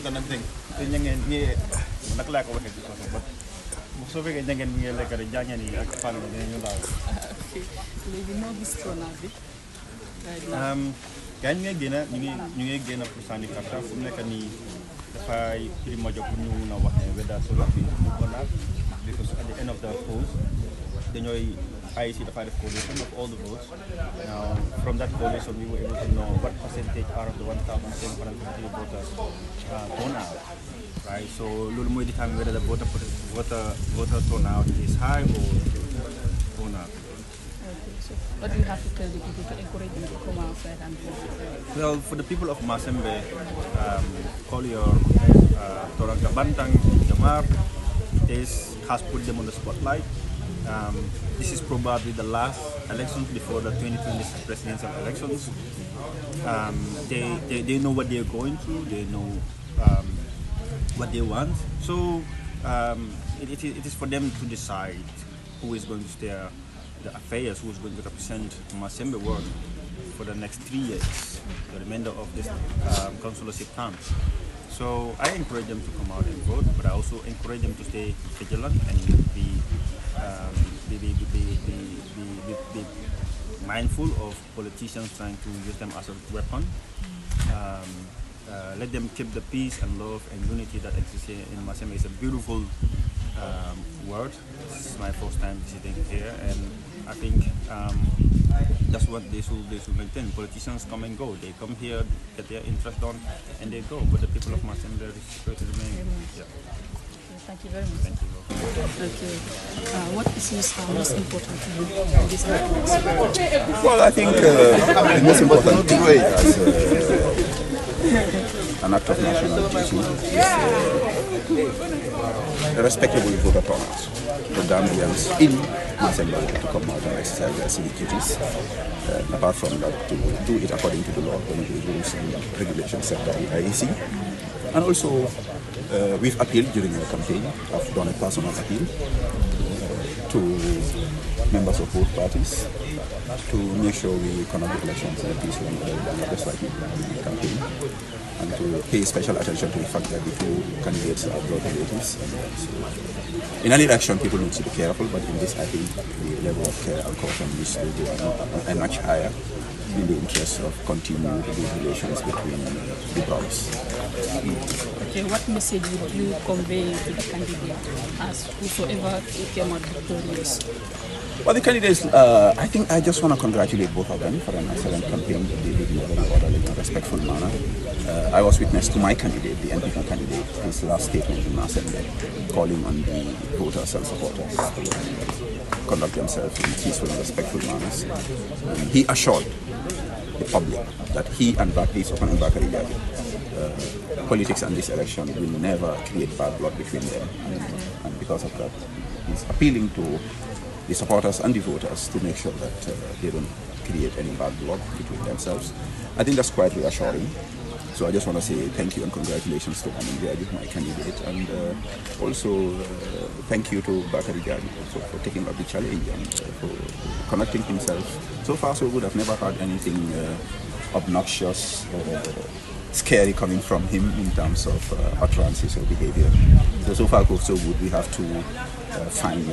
kind of thing. Nak laa ko waxee ci soose ba soo fekkee njangeen mi ngi lekk rek jàngeen yi ak fan yi dinañu laal. léegi noo gis corona bi. gaañ ñu ngi génn pour sànni karta fu mu nekk nii dafay prix ma jox pour ñu mun a wax ne whether solar bi mu ko laal because at the end of the polls dañooy IEC dafa def collation of all the votes. Now from that collation we were able to know what percentage out of the 1,750 voters turn out. Right, so loolu mooy determine whether the voter turnout is high or not. Okay, so what do you have to tell the people to encourage them to come outside and vote? Well, for the people of Masembe, call your Toranga Bantang, Jamar. This has put them on the spotlight. This is probably the last elections before the 2020 presidential elections. They know what they're going through. They know what they want. So it is for them to decide who is going to steer the affairs, who is going to represent Masembe Ward for the next 3 years, the remainder of this councillorship term. So I encourage them to come out and vote, but I also encourage them to stay vigilant and be mindful of politicians trying to use them as a weapon. Let them keep the peace and love and unity that exists here in Masembe. It's a beautiful word. This is my first time visiting here, and I think that's what they should maintain. Politicians come and go. They come here, get their interest done, and they go. But the people of Masembe are supposed to remain. Yeah. Thank you very much. Thank you. Okay. What issues are most important to you in this election? Well, I think the most important way as an act of national duty is respectable voter turnout for Gambians in Masembe to come out and exercise their civic duties. Apart from that, to do it according to the law, according to the rules and regulations set by the IEC. And also, we've appealed during our campaign. I've done a personal appeal to members of both parties to make sure we conduct the elections in a peaceful and orderly, just like we did in the campaign, and to pay special attention to the fact that the two candidates are blood relatives. In an election, people need to be careful, but in this, I think the level of care and caution needs to be a much higher in the interest of continuing good relations between the brothers. Okay, what message would you convey to the candidate as whosoever came out victorious? Well, the candidates, I think I just want to congratulate both of them for an excellent campaign. They did in a very orderly and respectful manner. I was witness to my candidate, the NPP candidate, his last statement in Masembe, calling on the voters and supporters to conduct themselves in peaceful and respectful manners. He assured the public that he and Bakari Jabi, politics and this election will never create bad blood between them. And because of that, he's appealing to the supporters and the voters to make sure that they don't create any bad blood between themselves. I think that's quite reassuring. So I just want to say thank you and congratulations to Amin Jaji, my candidate, and also thank you to Bakari Jabi for taking up the challenge and for connecting himself. So far so good. I've never heard anything obnoxious or scary coming from him in terms of utterances or behavior. So far so good. We have to find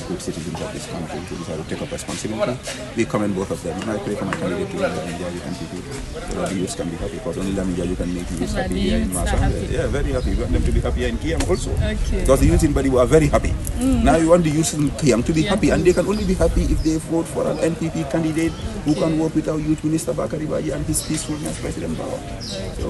good citizens of this country to decide to take up responsibility. We commend both of them. And I pray for my candidate to Lamin MPP so that the youths can be happy, because only Lamin you can make the youths happy here in Masembe. Yeah, very happy. We want them to be happy here in Kiam also. Okay. Because the youth in Badi were very happy. Now you want the youth in Kiam to be happy, and they can only be happy if they vote for an NPP candidate who can work with our youth minister Bakari Baji and his peacefulness President Bawa. So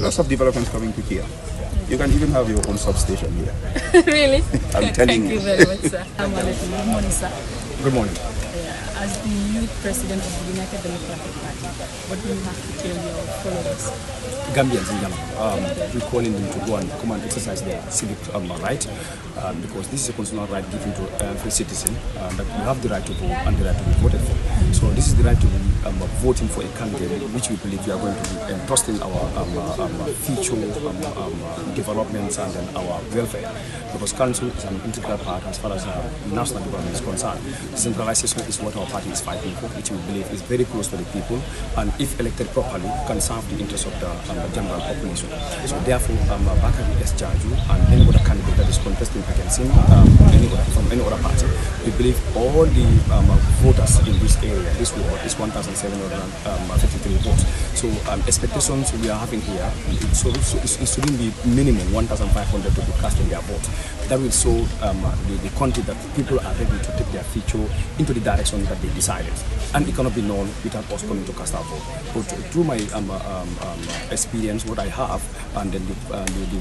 lots of developments coming to Kiam. You can even have your own substation here. Really? I'm telling you. Thank you very much, sir. Good morning, sir. Good morning. As the youth president of the United Democratic Party, what do you have to tell your followers? Gambians in general, we're calling them to go and come and exercise their civic right, because this is a constitutional right given to every citizen, that you have the right to vote and the right to be voted for. So this is the right to be voting for a candidate which we believe we are going to be entrusting our future developments and then our welfare. Because council is an integral part as far as national development is concerned. Decentralization is what our party is fighting for, which we believe is very close to the people, and if elected properly, can serve the interests of the general population. So therefore, Bakari S. Jaju and any other candidate that is contesting against him, from any other party, we believe all the voters in this area, this ward, is 1,753 votes. So expectations we are having here, it shouldn't be minimum 1,500 to be casting their vote. That will show the country that people are ready to take their future into the direction that they decided. And it cannot be known without us coming to cast our vote. But through my experience, what I have, and then the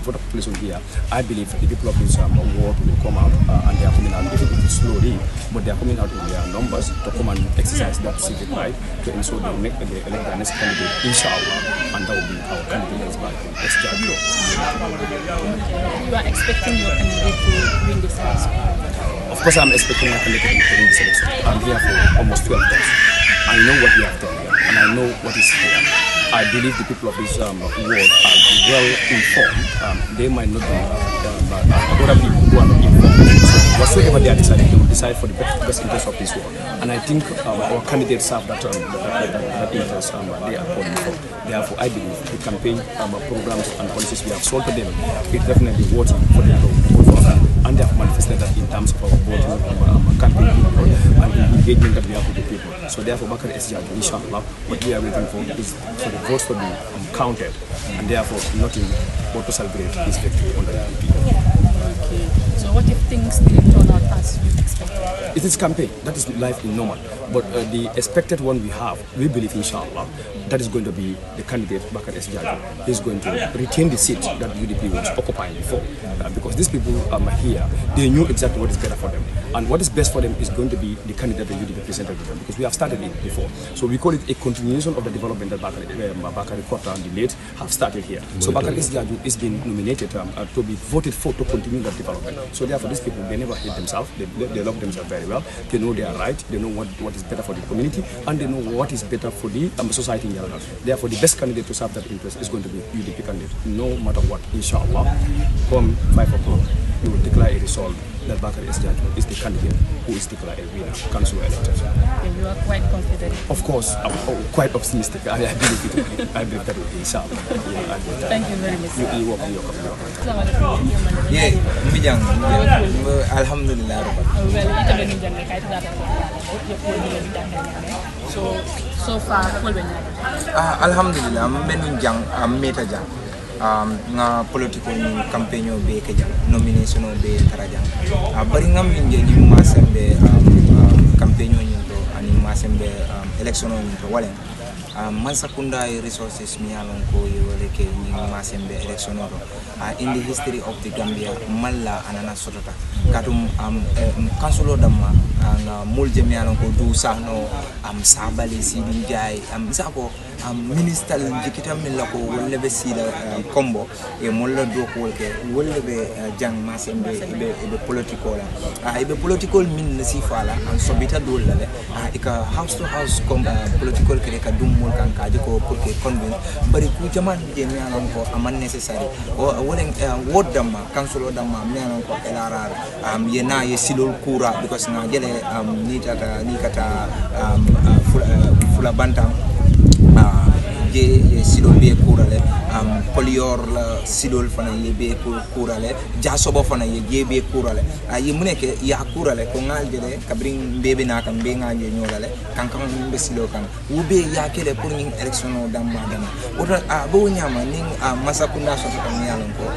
voter population here, I believe the people of this ward will come out and they are coming out, even if it's slowly, but they are coming out in their numbers to come and exercise that civic right to ensure they elect the next candidate, inshallah, and that will be our candidate as well. You are expecting your candidate to win this election? Of course, I'm expecting my candidate to win this election. I'm here for almost 12 years. I know what we have done here, and I know what is here. I believe the people of this ward are well informed. They might not be other people who are not informed. So whatsoever they are deciding, they will decide for the best interest of this ward. And I think our candidates serve that interest they are calling for. Therefore, I believe the campaign programs and policies we have sold to them is definitely voting for them to vote for us. And they have manifested that in terms of our voting campaign and the engagement that we have with the people. So therefore, Bakari S. Jaju, inshallah, what we are waiting for is for the votes to be counted, and therefore nothing but to celebrate his victory on the people. Okay. So what if things didn't turn out as you expected? It is campaign. That is life in normal. But the expected one we have, we believe, inshallah, that is going to be the candidate, Bakari S. Jaju. He is going to retain the seat that UDP was occupying before. Because these people here, they knew exactly what is better for them. And what is best for them is going to be the candidate that UDP presented to them. Because we have started it before. So we call it a continuation of the development that Bakari Kota and the late have started here. So Bakari S. Jaju is being nominated to be voted for to continue that development. So therefore, these people, they never hate themselves. They love themselves very well. They know they are right. They know what is better for the community, and they know what is better for the society in general. Therefore, the best candidate to serve that interest is going to be UDP candidate, no matter what, inshallah. Come 5 o'clock, we will declare a result that Bakari S. Jaju is the candidate who is declared a winner, council elected. And you are quite confident? Of course, I'm quite optimistic. I believe it. I believe that will be, inshallah. Thank you very much. You are welcome. Yeah, Mijang. Alhamdulillah. So far, alhamdulillah, Mijang, Meta Jang. Nga political ni campaign be ke jang nomination be tarajang bari ngam minje ni masembe campaign ni to ani masembe election ni to walen man sakunda resources mi alon ko yole ke ni masembe election to in the history of the Gambia malla anana sotota katum councilor damma nga mulje mi alon ko du sahno sabali sidin jay sako minister jikita min la ko wolle be sida combo e molla do ko wolke wolle be jang masembe be political be political min sifala an sobita dol la e ka house to house political ke ka dum mol kan kaji ko pour que convince bari ku jaman je mi anon ko aman necessary o wolen wodama councilor dama mi anon ko elara yena ye silol kura because na jele ni kata fula bantam je sidol be kurale polior la sidol fana ye be kurale jasobo fana ye be kurale yi muneke ya kurale ko ngaljele kabring bebe na kan be nganje nyolale kankan be silo kan ube ya kele pour ni election o damma oto bo nyama ni masakunda so to kan yalon ko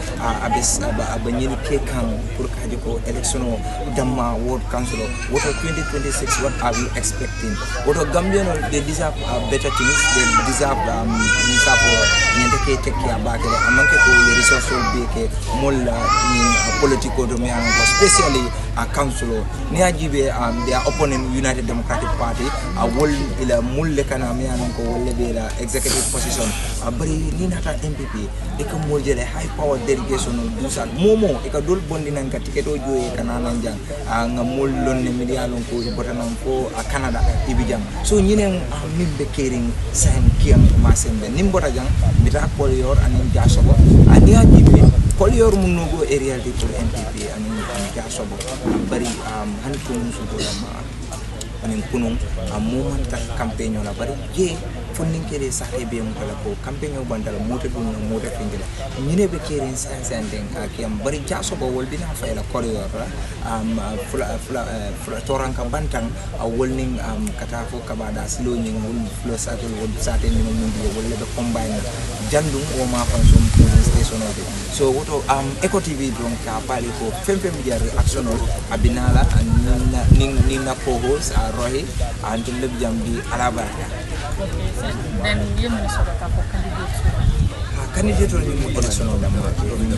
abes abanyel ke kan pour kaje ko election o damma ward council woto 2026 what are we expecting woto Gambian they deserve better things they deserve niente che tekki abakere amanke ko resource be ke molla ni politico do mi an especially council ni ajibe their opponent United Democratic Party wol ila mulle kana mi anon ko wolle be la executive position bari ni nata MPP e ko mo jele high power delegation du sal momo e ka dol bondi nan ka tiketo joye kana nan jang nga mol lonne mi dialon ko botanon ko Canada ibijam so nyinen mimbe kering sen kiam masembe nimbota jang bita polior anin jasobo ani ajibe polior munogo e reality pour MPP anin jasobo bari han ko musu ko ma anin kunung moment ta campaign la bari je funding kere sahe be mo kala ko campaign o bandal mota dum mota fingila nyine be kere sen den akiam bari jasobo wol bina fayla corridor fula toranka bantang wolning kata fo kabada silo nyi wol flo satel wol satel ni mo ndi wol be combine jandum o ma fansom station de so woto Eco TV donc ka pali ko femfem dia reaction abinala ni na co-host Rohi and leb jambi alaba then you minister ka ko candidate on the election of the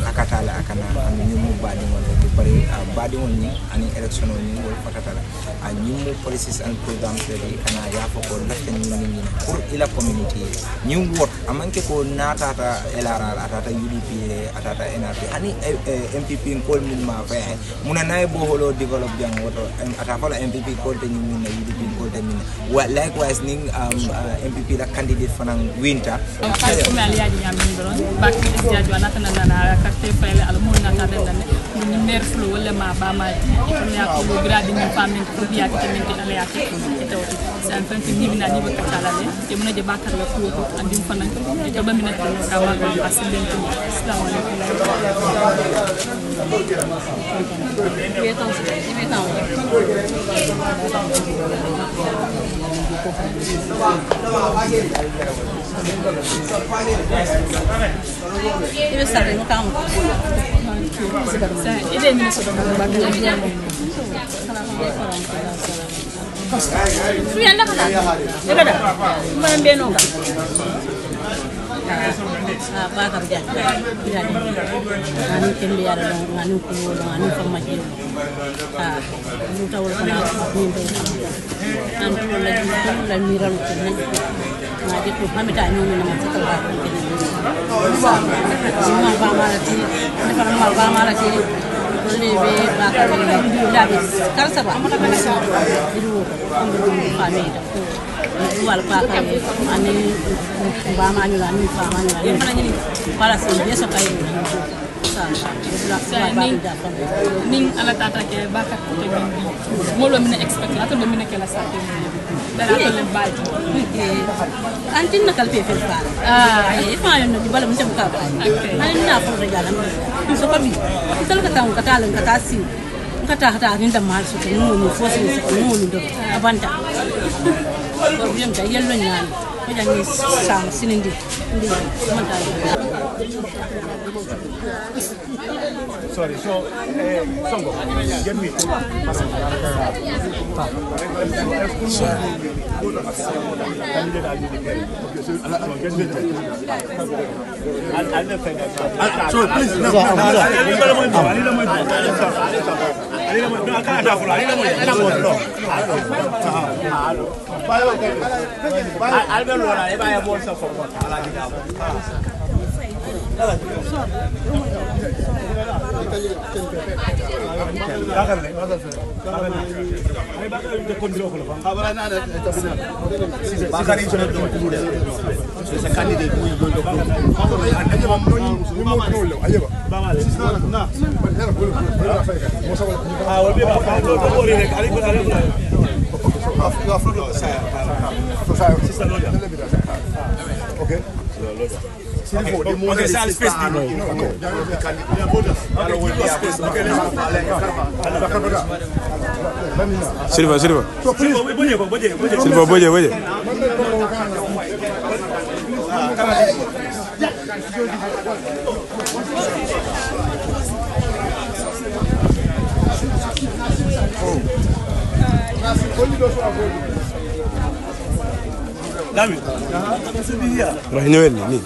akatala akana and mu badi won ko bari badi won ni ani election on ni wol fatala and new policies and programs ready kana ya ko lafta ni pour ila community new work amanke ko natata LRR atata UDP atata NRP ani MPP ko min ma fa muna nay bo holo develop jang woto atata MPP ko te ni min UDP ko te min likewise ning MPP la candidate fanang winter back in the judge and na carte file al mon nata den ni mer flo wala ma ba ma ko ya ko grade ni famille ko biya ko men ala ya ko to san fan ni bina ni ba kala le te mona je bakar la ko andim fanan to ba mi na ko ka ma ko aslen to assalamu Ibe sare no kamu. Sa ide ni so do ba ga ya mo. Frienda kada. Ebe da. Mbana mbeno ga. Ba ka ja. Ya ni. Ani kembe ya ro ngani ko ngani formaji. Lu tawul kana ni do. An ko la miran ko nan. Ngadi ko hamita ni ni ma ta ba. Semua bamalati, lepas mal bamalati, lebih bakar lebih kalau sebab itu kami itu jual bakar ani bamalnya ani bamalnya ini mana ni para sendiri sekai ning ala tata ke bakar ko te min molo min expect la to min ke la satte dara ko le baji antin nakal pe fe fa ifa yo di bala mun te buka ani na fo da jala so ko bi sal ka tan ka talan ka tasi ka ta ta ni da mal so ko ni fo se ko ni do abanta ko biyam da yello nyaan ko jangi sam sinindi ndi man ta sorry, so Songo, get me to Silva. Silva, boye. Dami. Roh ini ni.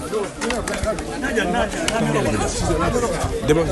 Demo.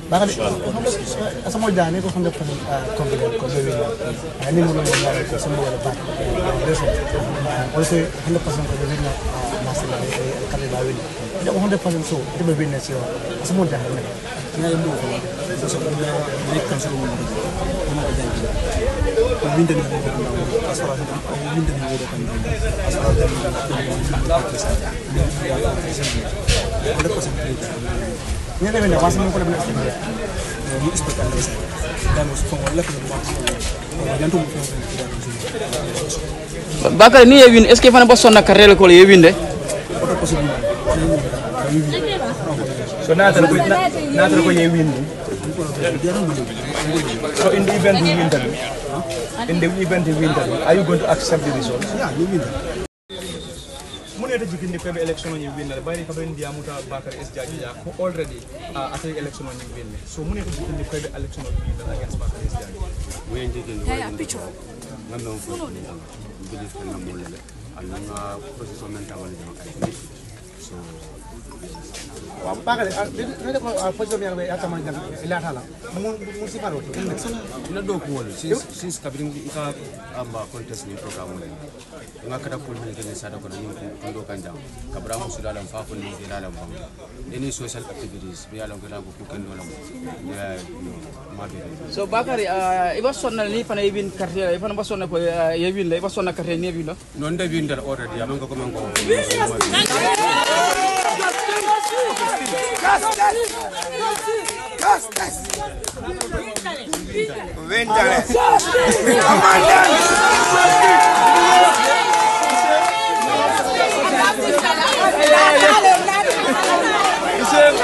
Bakit asa mo dani ko 100% confident ko sa video. Ani mo lang wala ko sa mga dapat. Also 100% ko din na masala ay kalibawin. Hindi ako 100% so, ito ba win na siya. Asa mo dani. Ngayon mo ko. So sa kanya break kan sa mga ano ko dyan. Pag win din mo ko na asara sa win din mo ko kan. Asara din mo ko. 100% Ini na benda pasal mo ko na benda sa ni hospital sa damos ko wala ko mo yan to mo Bakar ni yewin est ce que fana bosso na carrel ko yewin de so nata ko yewin so in the event you win are you going to accept the results? Yeah, you win. Muneta jikindi ko be election ni win na bayri ka ben dia muta Bakar S Jaji ya ko already atay election ni win so muneta jikindi ko be election ni win against Bakar S Jaji we jikindi ngam non fo bilis ko ngam molale alanga procession mental wala ay so Bakal ada ko pojom yang be atama jang ilatala mo si paro ina do ko wala since kabring ika amba contest ni program le ngakada ko ni ke sada ko ni ko do kanja kabra mo sudalam fa ko ni dalam bang any social activities be alon ko ko ken do lam ya ma be so Bakar iba sonna ni fana yewin carrière iba ba sonna ko yewin le iba sonna carrière ni yewin do non de win der already amanga ko man ko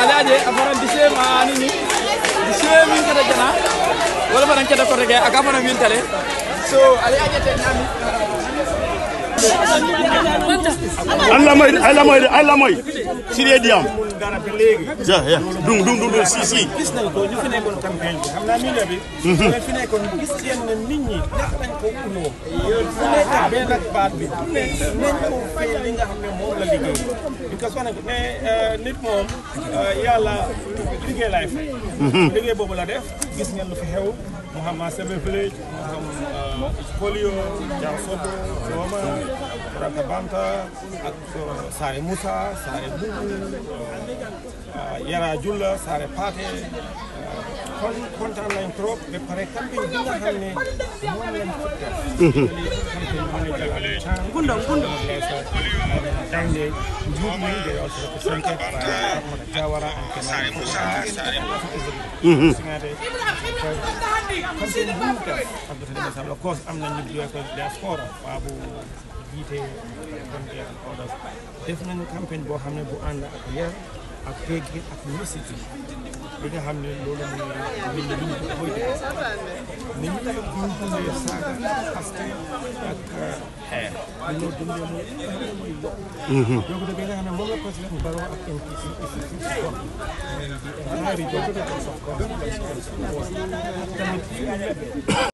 alaje afaran disem anini disem min kada jana wala faran kada ko rege aka fana min tale so alaje te nami Allah moy sire diam ya dung si gis nañ ko ñu fi nekkon campagne bi xamna mi ne bi ñu fi nekkon gis yeen na nit ñi nak dañ ko uno fu nekk ben ak baat bi nañ ko fay li nga xamne mom la liggéey because wana ne nit mom yalla liggéey lay fay liggéey bobu la def gis ngeen lu fi xew Muhammad Sebe Village polio Jam Sobo Roma Rakabanta ak Sare Musa Sare Bubu Yara Julla Sare Pate kon kontaan nañ trop ba pare campagne bi nga xam ne moom lañ ko def Gundam Dande group me they also represented by Jawara and Sare Musa of course am nañ ñu ko diaspora Babu Jité Konte ak others def nañ campagne boo xam ne bu ànd ak yar ak teggi ak musique bi nga xam ne loolu mooy nit ñi duñ ko avoidé nit ñi nag ñu dundee saaga xaste ak xeex li ñoo dundee mooy yokk donc bi nga xam ne moom la président Barrow ak NPC tamit